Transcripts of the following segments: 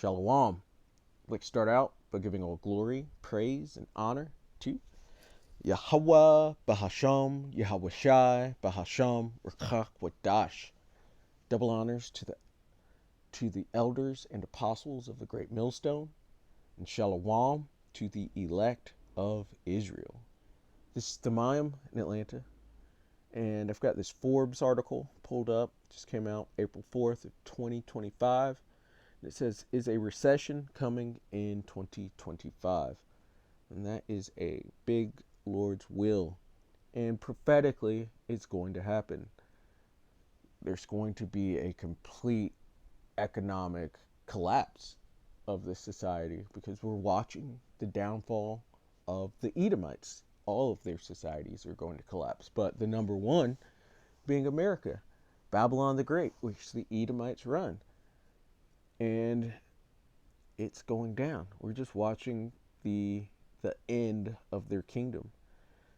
Shalom. I'd like to start out by giving all glory, praise, and honor to Yahweh Bahasham, Yahweh Shai, Bahasham, Rekach Wadash. Double honors to the elders and apostles of the great millstone, and Shalom to the elect of Israel. This is Tamayim in Atlanta, and I've got this Forbes article pulled up. It just came out April 4th of 2025. It says, is a recession coming in 2025? And that is a big Lord's will. And prophetically, it's going to happen. There's going to be a complete economic collapse of this society because we're watching the downfall of the Edomites. All of their societies are going to collapse. But the number one being America, Babylon the Great, which the Edomites run. And it's going down. We're just watching the end of their kingdom.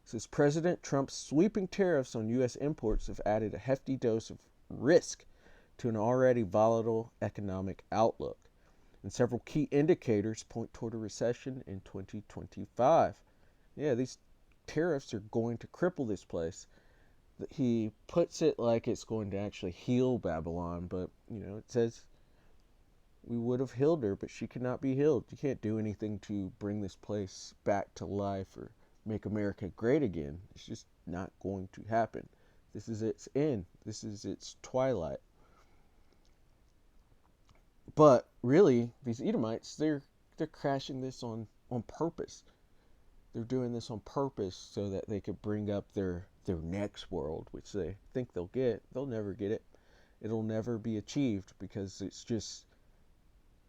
It says President Trump's sweeping tariffs on U.S. imports have added a hefty dose of risk to an already volatile economic outlook, and several key indicators point toward a recession in 2025. Yeah, these tariffs are going to cripple this place. He puts it like it's going to actually heal Babylon, but it says we would have healed her, but she could not be healed. You can't do anything to bring this place back to life or make America great again. It's just not going to happen. This is its end. This is its twilight. But really, these Edomites, they're crashing this on purpose. They're doing this on purpose so that they could bring up their next world, which they think they'll get. They'll never get it. It'll never be achieved because it's just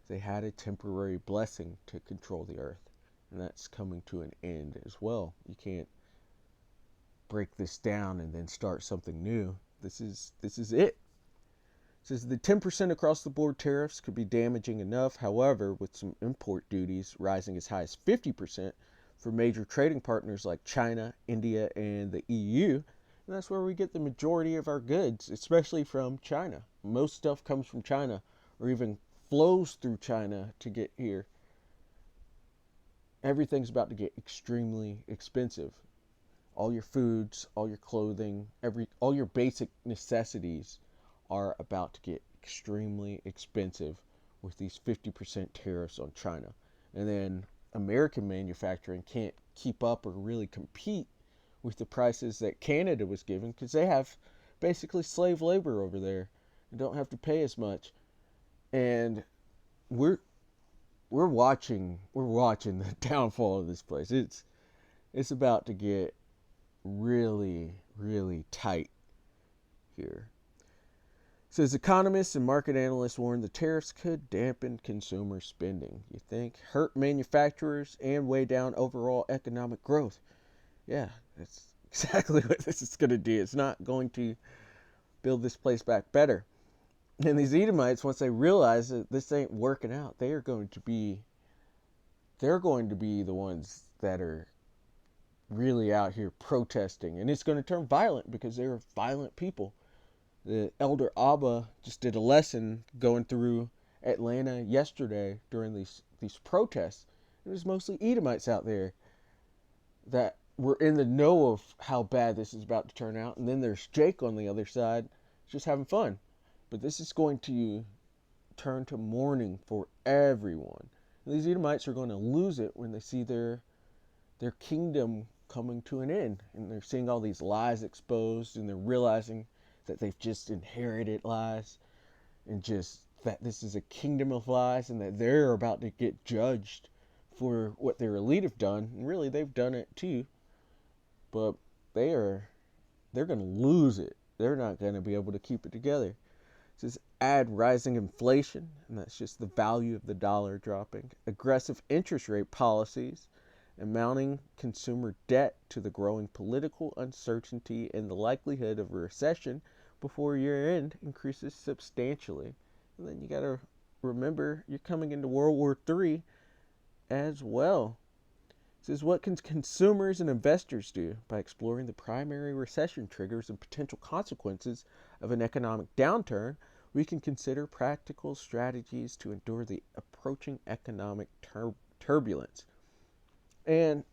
they had a temporary blessing to control the earth, and that's coming to an end as well. You can't break this down and then start something new. This is it. It says the 10% across the board tariffs could be damaging enough. However, with some import duties rising as high as 50% for major trading partners like China, India, and the EU, and that's where we get the majority of our goods, especially from China. Most stuff comes from China, or even flows through China to get here. Everything's about to get extremely expensive. All your foods, all your clothing, all your basic necessities are about to get extremely expensive with these 50% tariffs on China. And then American manufacturing can't keep up or really compete with the prices that Canada was giving because they have basically slave labor over there and don't have to pay as much. And we're watching the downfall of this place. It's about to get really, really tight here. It says economists and market analysts warn the tariffs could dampen consumer spending. You think hurt manufacturers and weigh down overall economic growth. Yeah, that's exactly what this is going to do. It's not going to build this place back better. And these Edomites, once they realize that this ain't working out, they're going to be the ones that are really out here protesting. And it's going to turn violent because they're violent people. The Elder Abba just did a lesson going through Atlanta yesterday during these protests. It was mostly Edomites out there that were in the know of how bad this is about to turn out. And then there's Jake on the other side just having fun. But this is going to turn to mourning for everyone. And these Edomites are going to lose it when they see their kingdom coming to an end. And they're seeing all these lies exposed, and they're realizing that they've just inherited lies, and just that this is a kingdom of lies, and that they're about to get judged for what their elite have done. And really, they've done it too. But they're going to lose it. They're not going to be able to keep it together. It says add rising inflation, and that's just the value of the dollar dropping, aggressive interest rate policies, and mounting consumer debt to the growing political uncertainty and the likelihood of a recession before year end increases substantially. And then you got to remember you're coming into World War III as well. It says what can consumers and investors do by exploring the primary recession triggers and potential consequences of an economic downturn? We can consider practical strategies to endure the approaching economic turbulence. And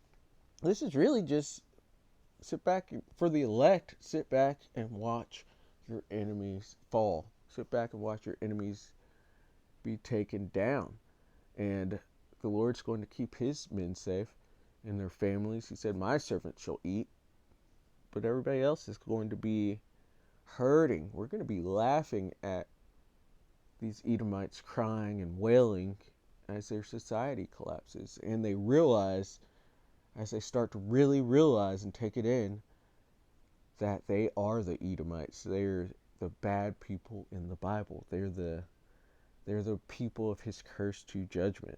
this is really just sit back for the elect, sit back and watch your enemies fall. Sit back and watch your enemies be taken down. And the Lord's going to keep his men safe and their families. He said, my servant shall eat, but everybody else is going to be hurting. We're going to be laughing at these Edomites crying and wailing as their society collapses. And they realize, as they start to really realize and take it in, that they are the Edomites. They're the bad people in the Bible. They're the people of his curse to judgment.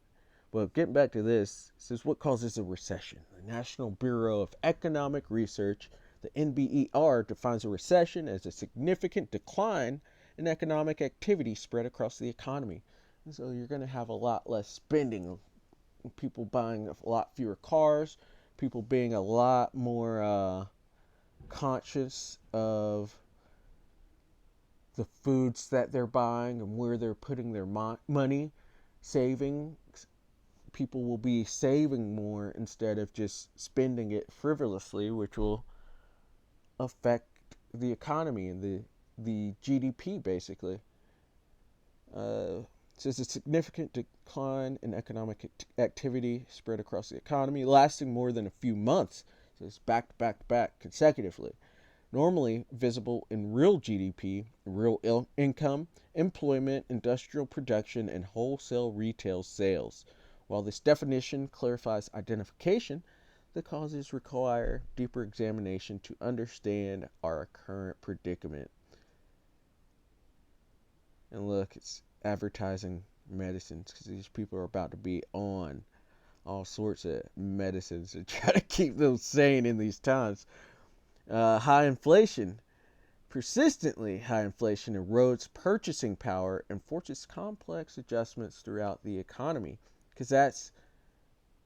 Well, getting back to this, it says what causes a recession? The National Bureau of Economic Research, the NBER, defines a recession as a significant decline in economic activity spread across the economy. And so you're going to have a lot less spending, people buying a lot fewer cars, people being a lot more conscious of the foods that they're buying and where they're putting their money, saving. People will be saving more instead of just spending it frivolously, which will affect the economy and the GDP, basically. It says a significant decline in economic activity spread across the economy, lasting more than a few months. It says back to back consecutively. Normally visible in real GDP, real income, employment, industrial production, and wholesale retail sales. While this definition clarifies identification, the causes require deeper examination to understand our current predicament. And look, it's advertising medicines because these people are about to be on all sorts of medicines to try to keep them sane in these times. High inflation. Persistently high inflation erodes purchasing power and forces complex adjustments throughout the economy, because that's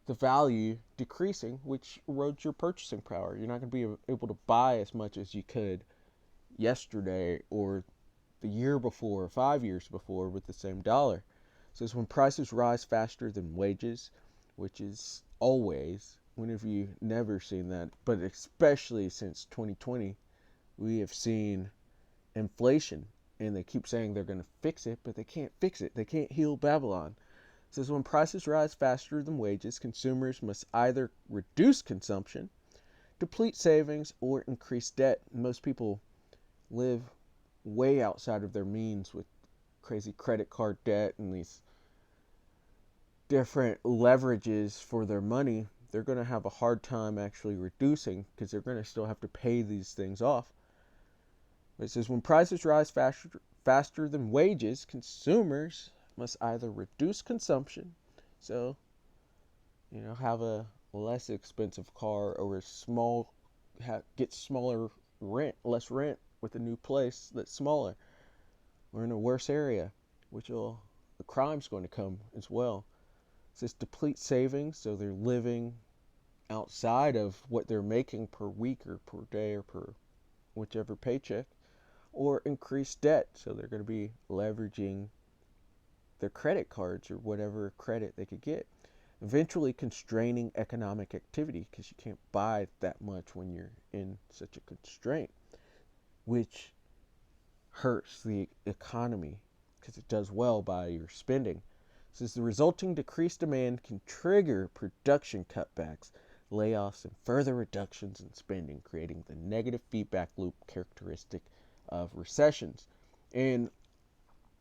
the value decreasing, which erodes your purchasing power. You're not going to be able to buy as much as you could yesterday or the year before, 5 years before, with the same dollar. It says when prices rise faster than wages, which is always, when have you never seen that? But especially since 2020, we have seen inflation, and they keep saying they're going to fix it, but they can't fix it. They can't heal Babylon. It says when prices rise faster than wages, consumers must either reduce consumption, deplete savings, or increase debt. Most people live way outside of their means with crazy credit card debt and these different leverages for their money. They're going to have a hard time actually reducing because they're going to still have to pay these things off. It says when prices rise faster than wages, consumers must either reduce consumption, so have a less expensive car, or get smaller rent, less rent with a new place that's smaller, or in a worse area, the crime's going to come as well. It says deplete savings, so they're living outside of what they're making per week or per day or per whichever paycheck, or increase debt, so they're going to be leveraging their credit cards or whatever credit they could get, eventually constraining economic activity because you can't buy that much when you're in such a constraint, which hurts the economy because it does well by your spending. Says the resulting decreased demand can trigger production cutbacks, layoffs, and further reductions in spending, creating the negative feedback loop characteristic of recessions. And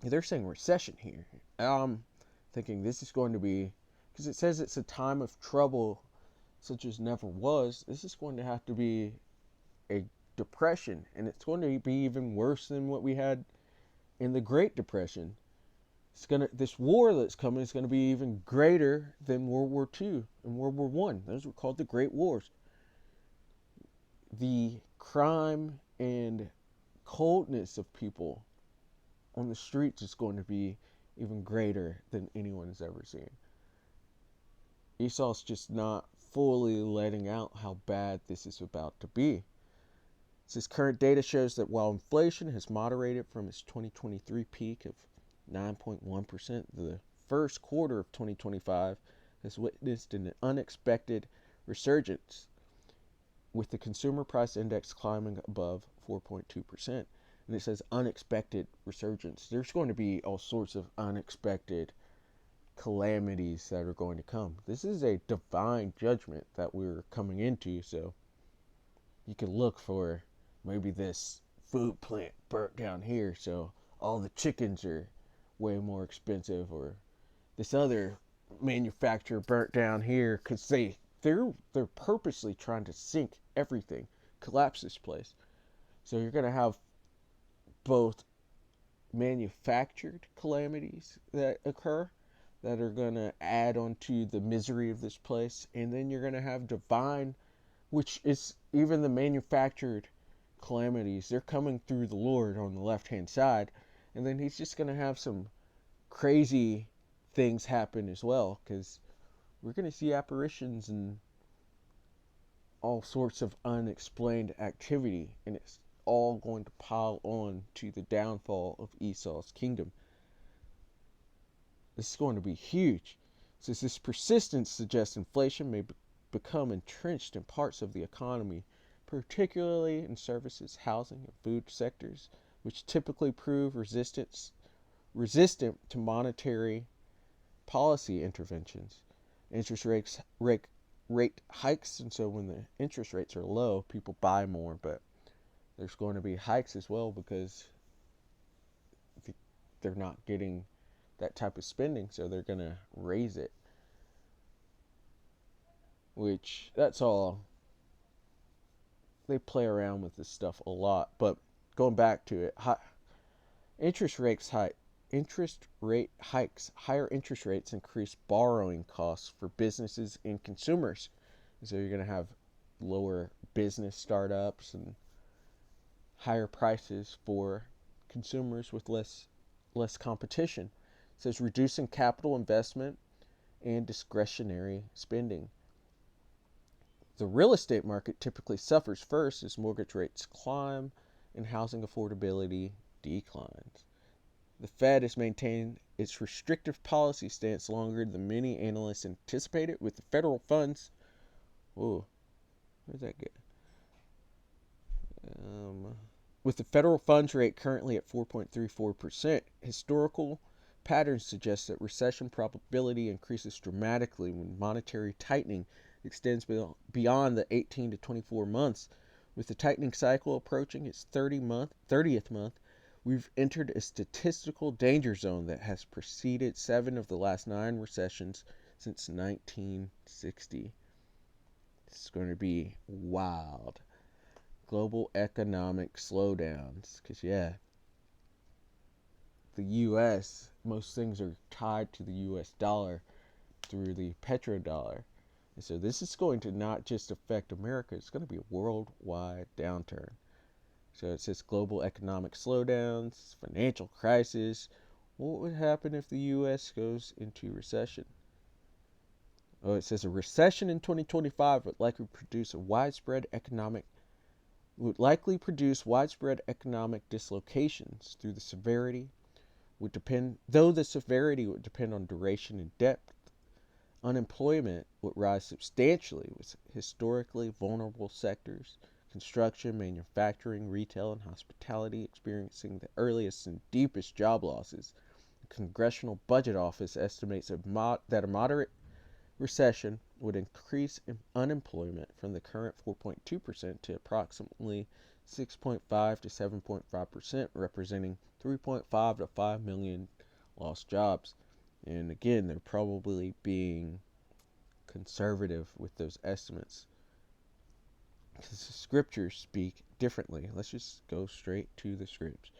they're saying recession here. I'm thinking this is going to be, because it says it's a time of trouble such as never was. This is going to have to be a depression, and it's going to be even worse than what we had in the Great Depression. This war that's coming is going to be even greater than World War II and World War I. Those were called the Great Wars. The crime and coldness of people on the streets is going to be even greater than anyone has ever seen. Esau's just not fully letting out how bad this is about to be. It says current data shows that while inflation has moderated from its 2023 peak of 9.1%, the first quarter of 2025 has witnessed an unexpected resurgence, with the consumer price index climbing above 4.2%. And it says unexpected resurgence. There's going to be all sorts of unexpected calamities that are going to come. This is a divine judgment that we're coming into, so you can look for maybe this food plant burnt down here, so all the chickens are way more expensive, or this other manufacturer burnt down here because they're purposely trying to sink everything, collapse this place. So you're gonna have both manufactured calamities that occur that are gonna add on to the misery of this place, and then you're gonna have divine, which is even the manufactured calamities. They're coming through the Lord on the left hand side, and then He's just gonna have some crazy things happen as well, because we're going to see apparitions and all sorts of unexplained activity, and it's all going to pile on to the downfall of Esau's kingdom. This is going to be huge, since this persistence suggests inflation may become entrenched in parts of the economy, particularly in services, housing, and food sectors, which typically prove resistant to monetary policy interventions. Interest rate hikes, and so when the interest rates are low, people buy more, but there's going to be hikes as well because they're not getting that type of spending, so they're going to raise it, which that's all. They play around with this stuff a lot, but going back to it, interest rate hikes, higher interest rates increase borrowing costs for businesses and consumers. So you're going to have lower business startups and higher prices for consumers with less competition. It says reducing capital investment and discretionary spending. The real estate market typically suffers first as mortgage rates climb and housing affordability declines. The Fed has maintained its restrictive policy stance longer than many analysts anticipated, with the federal funds. Whoa, where's that get? With the federal funds rate currently at 4.34%, historical patterns suggest that recession probability increases dramatically when monetary tightening extends beyond the 18 to 24 months. With the tightening cycle approaching its 30th month, we've entered a statistical danger zone that has preceded 7 of the last 9 recessions since 1960. This is going to be wild. Global economic slowdowns. Because, yeah, the U.S., most things are tied to the U.S. dollar through the petrodollar. And so this is going to not just affect America, it's going to be a worldwide downturn. So it says global economic slowdowns, financial crisis. What would happen if the U.S. goes into recession? Oh, it says a recession in 2025 would likely produce widespread economic dislocations through the severity would depend on duration and depth. Unemployment would rise substantially, with historically vulnerable sectors, construction, manufacturing, retail, and hospitality, experiencing the earliest and deepest job losses. The Congressional Budget Office estimates that a moderate recession would increase unemployment from the current 4.2% to approximately 6.5 to 7.5%, representing 3.5 to 5 million lost jobs. And again, they're probably being conservative with those estimates, because the scriptures speak differently. Let's just go straight to the scripts.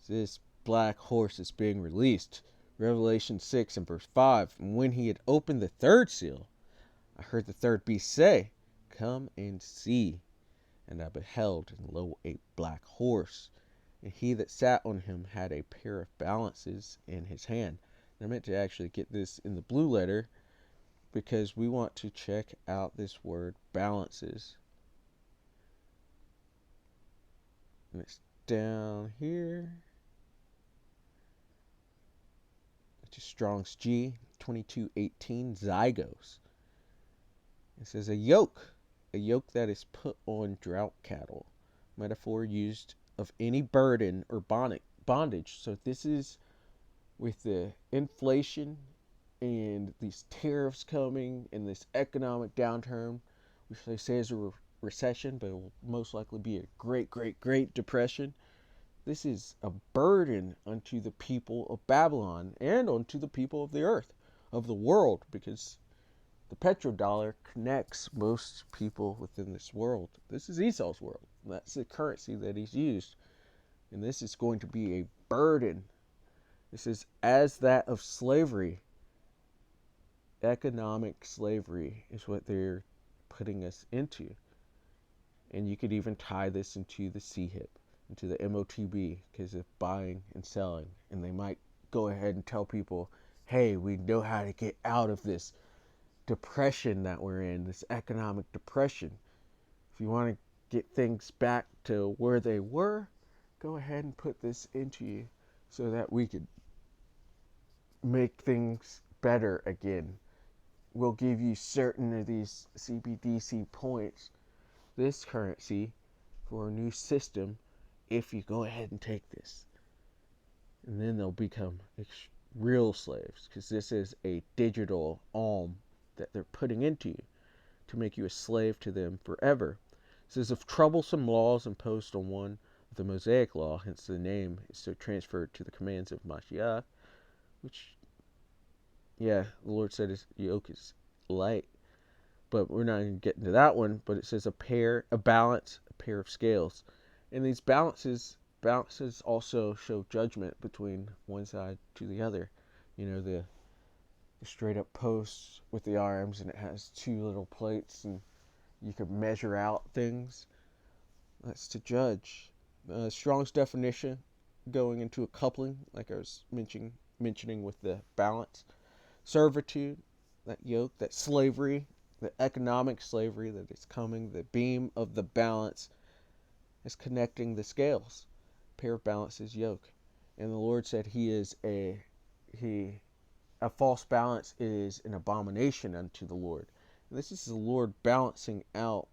This black horse is being released. Revelation 6 and verse 5. And when he had opened the third seal, I heard the third beast say, "Come and see." And I beheld, and lo, a black horse. And he that sat on him had a pair of balances in his hand. And I meant to actually get this in the blue letter, because we want to check out this word balances. And it's down here. to Strong's G 2218, Zygos. It says a yoke that is put on drought cattle. Metaphor used of any burden or bondage. So this is with the inflation and these tariffs coming and this economic downturn, which they say is a recession, but it will most likely be a great depression. This is a burden unto the people of Babylon and unto the people of the earth, of the world, because the petrodollar connects most people within this world. This is Esau's world. That's the currency that he's used. And this is going to be a burden. This is as that of slavery. Economic slavery is what they're putting us into. And you could even tie this into the CHIP, into the MOTB, because of buying and selling. And they might go ahead and tell people, hey, we know how to get out of this depression that we're in, this economic depression. If you want to get things back to where they were, go ahead and put this into you so that we could make things better again. We'll give you certain of these CBDC points, this currency, for a new system if you go ahead and take this. And then they'll become real slaves, because this is a digital alm that they're putting into you to make you a slave to them forever. It says, of troublesome laws imposed on one of the Mosaic law, hence the name is so transferred to the commands of Mashiach, which, yeah, the Lord said his yoke is light. But we're not going to get into that one. But it says a pair of scales. And these balances also show judgment between one side to the other. You know, the straight up posts with the arms, and it has two little plates, and you could measure out things. That's to judge. Strong's definition, going into a coupling, like I was mentioning with the balance. Servitude, that yoke, that slavery, the economic slavery that is coming, the beam of the balance is connecting the scales. Pair of balance is yoke. And the Lord said a false balance is an abomination unto the Lord. And this is the Lord balancing out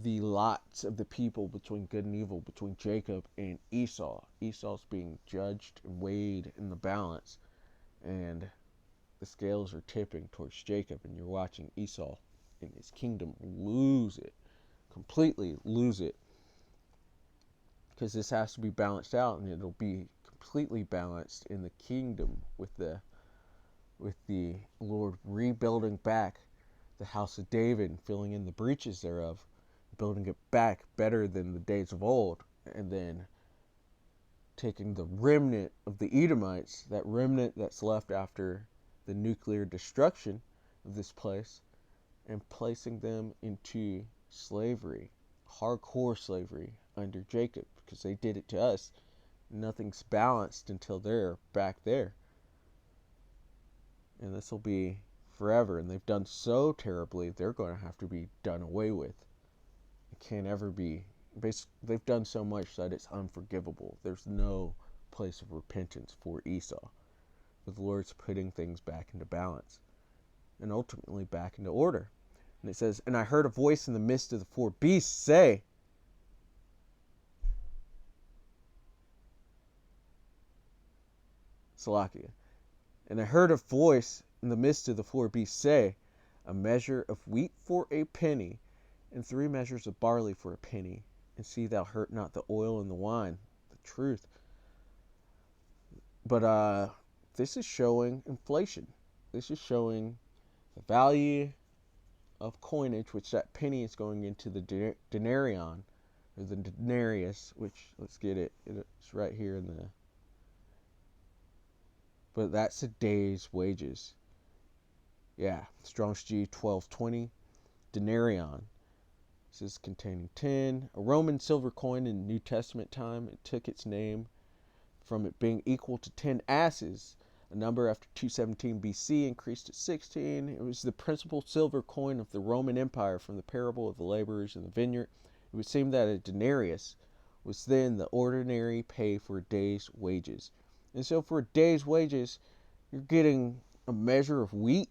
the lots of the people between good and evil, between Jacob and Esau. Esau's being judged and weighed in the balance, and the scales are tipping towards Jacob, and you're watching Esau in his kingdom completely lose it, because this has to be balanced out, and it'll be completely balanced in the kingdom with the Lord rebuilding back the house of David and filling in the breaches thereof, building it back better than the days of old, and then taking the remnant of the Edomites, that remnant that's left after the nuclear destruction of this place, and placing them into slavery, hardcore slavery under Jacob, because they did it to us. Nothing's balanced until they're back there. And this will be forever. And they've done so terribly, they're going to have to be done away with. It can't ever be. Basically, they've done so much that it's unforgivable. There's no place of repentance for Esau. But the Lord's putting things back into balance, and ultimately back into order. And it says, and I heard a voice in the midst of the four beasts say, Salakia. And I heard a voice in the midst of the four beasts say, a measure of wheat for a penny, and 3 measures of barley for a penny, and see thou hurt not the oil and the wine, the truth. But this is showing inflation. This is showing the value of coinage, which that penny is going into the denarion, or the denarius, which, let's get it, it's right here in the, but that's a day's wages. Yeah, Strong's G 1220, denarion. This is containing 10. A Roman silver coin in New Testament time. It took its name from it being equal to 10 asses. A number after 217 BC increased to 16. It was the principal silver coin of the Roman Empire from the parable of the laborers in the vineyard. It would seem that a denarius was then the ordinary pay for a day's wages. And so for a day's wages, you're getting a measure of wheat.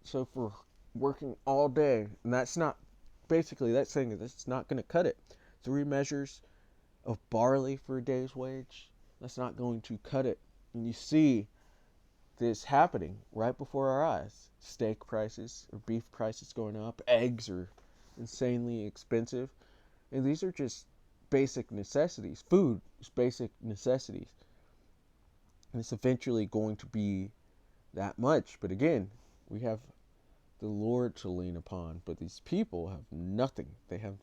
So for working all day, and that's not, basically that's saying that that's not going to cut it. 3 measures of barley for a day's wage, that's not going to cut it. And you see this happening right before our eyes. Steak prices or beef prices going up, eggs are insanely expensive, and these are just basic necessities. Food is basic necessities, and it's eventually going to be that much. But again, we have the Lord to lean upon, but these people have nothing. They have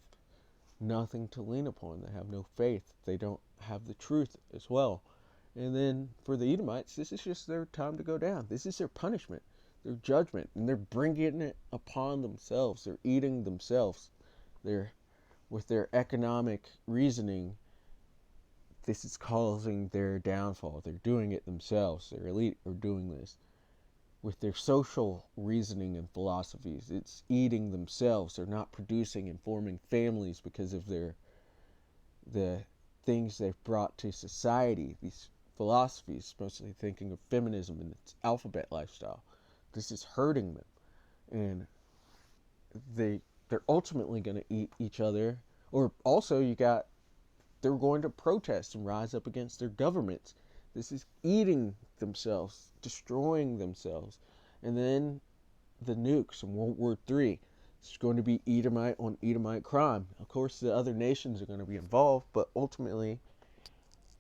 nothing to lean upon. They have no faith. They don't have the truth as well. And then for the Edomites, this is just their time to go down. This is their punishment, their judgment, and they're bringing it upon themselves. They're eating themselves. They're, with their economic reasoning, this is causing their downfall. They're doing it themselves. Their elite are doing this. With their social reasoning and philosophies, it's eating themselves. They're not producing and forming families because of the things they've brought to society. These philosophies, mostly thinking of feminism and its alphabet lifestyle. This is hurting them, and they're ultimately going to eat each other. Or also, they're going to protest and rise up against their governments. This is eating themselves, destroying themselves. And then the nukes in World War III. It's going to be Edomite on Edomite crime. Of course, the other nations are going to be involved, but ultimately,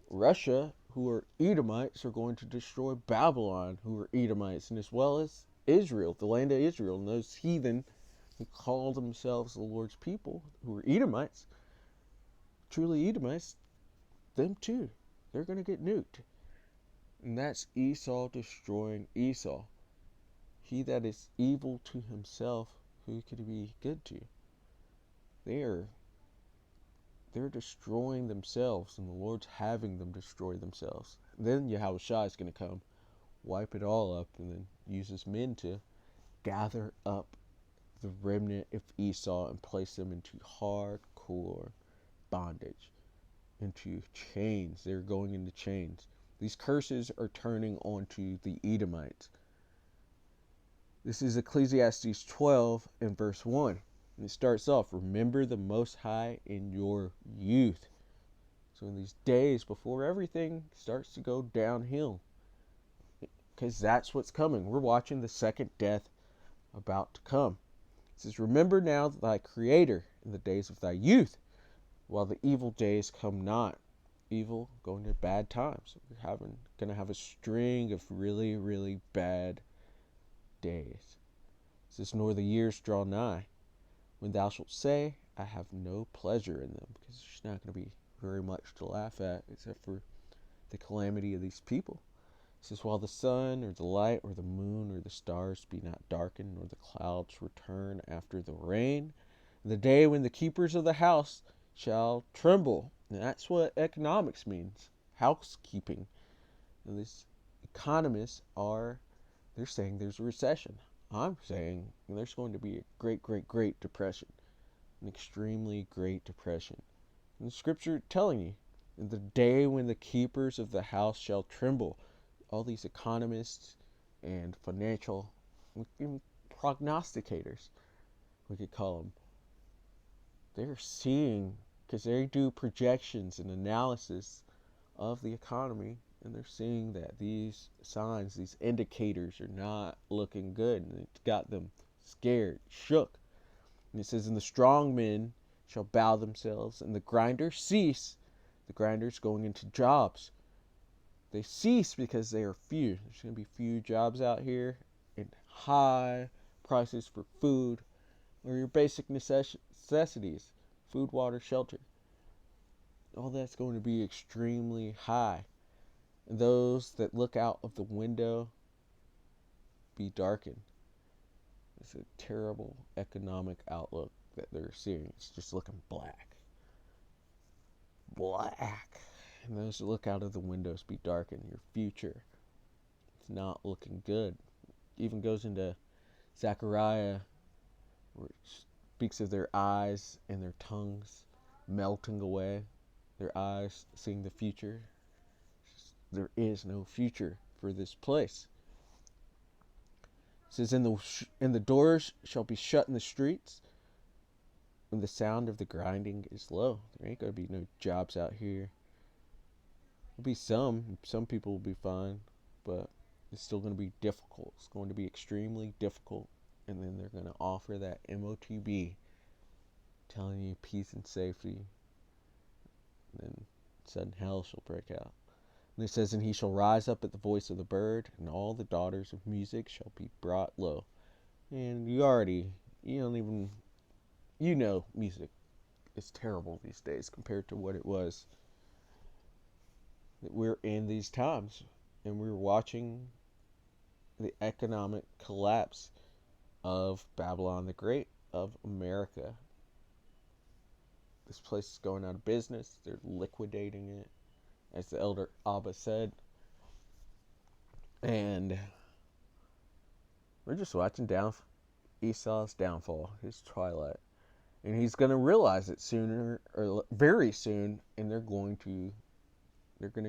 Russia, who are Edomites, are going to destroy Babylon, who are Edomites, and as well as Israel, the land of Israel, and those heathen who call themselves the Lord's people, who are Edomites, truly Edomites, them too. They're going to get nuked. And that's Esau destroying Esau. He that is evil to himself, who could he be good to? They're destroying themselves, and the Lord's having them destroy themselves. And then Yahushua is going to come, wipe it all up, and then use his men to gather up the remnant of Esau and place them into hardcore bondage, into chains. They're going into chains. These curses are turning onto the Edomites. This is Ecclesiastes 12 and verse 1. And it starts off, remember the Most High in your youth. So in these days before everything starts to go downhill, because that's what's coming. We're watching the second death about to come. It says, remember now thy Creator in the days of thy youth, while the evil days come not. Evil, going to bad times. We're going to have a string of really, really bad days. It says, nor the years draw nigh, when thou shalt say, I have no pleasure in them, because there's not going to be very much to laugh at except for the calamity of these people. It says, while the sun or the light or the moon or the stars be not darkened, nor the clouds return after the rain, the day when the keepers of the house shall tremble. And that's what economics means, housekeeping. And these economists they're saying there's a recession. I'm saying there's going to be a great, great, great depression, an extremely great depression. And the scripture telling you, in the day when the keepers of the house shall tremble, all these economists and financial prognosticators, we could call them, they're seeing, because they do projections and analysis of the economy, and they're seeing that these signs, these indicators are not looking good, and it got them scared, shook. And it says, and the strong men shall bow themselves, and the grinders cease. The grinders going into jobs. They cease because they are few. There's going to be few jobs out here, and high prices for food, or your basic necessities, food, water, shelter. All that's going to be extremely high. And those that look out of the window be darkened. It's a terrible economic outlook that they're seeing. It's just looking black. Black. And those that look out of the windows be darkened. Your future, it's not looking good. It even goes into Zechariah, where it speaks of their eyes and their tongues melting away. Their eyes seeing the future. There is no future for this place. It says, and the doors shall be shut in the streets when the sound of the grinding is low. There ain't going to be no jobs out here. There'll be some people will be fine, but it's still going to be difficult. It's going to be extremely difficult. And then they're going to offer that MOTB, telling you peace and safety. And then sudden hell shall break out. And it says, and he shall rise up at the voice of the bird, and all the daughters of music shall be brought low. And you know music is terrible these days compared to what it was. That we're in these times, and we're watching the economic collapse of Babylon the Great, of America. This place is going out of business. They're liquidating it, as the elder Abba said. And we're just watching Esau's downfall, his twilight. And he's going to realize it sooner, or very soon, and they're going to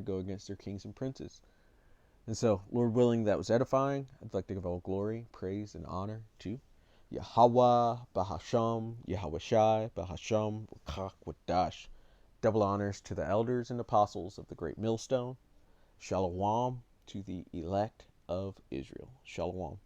go against their kings and princes. And so, Lord willing, that was edifying. I'd like to give all glory, praise, and honor to Yahweh, Bahasham, Yahweh Shai, Bahasham, Rakach Wadash. Double honors to the elders and apostles of the great millstone. Shalom to the elect of Israel. Shalom.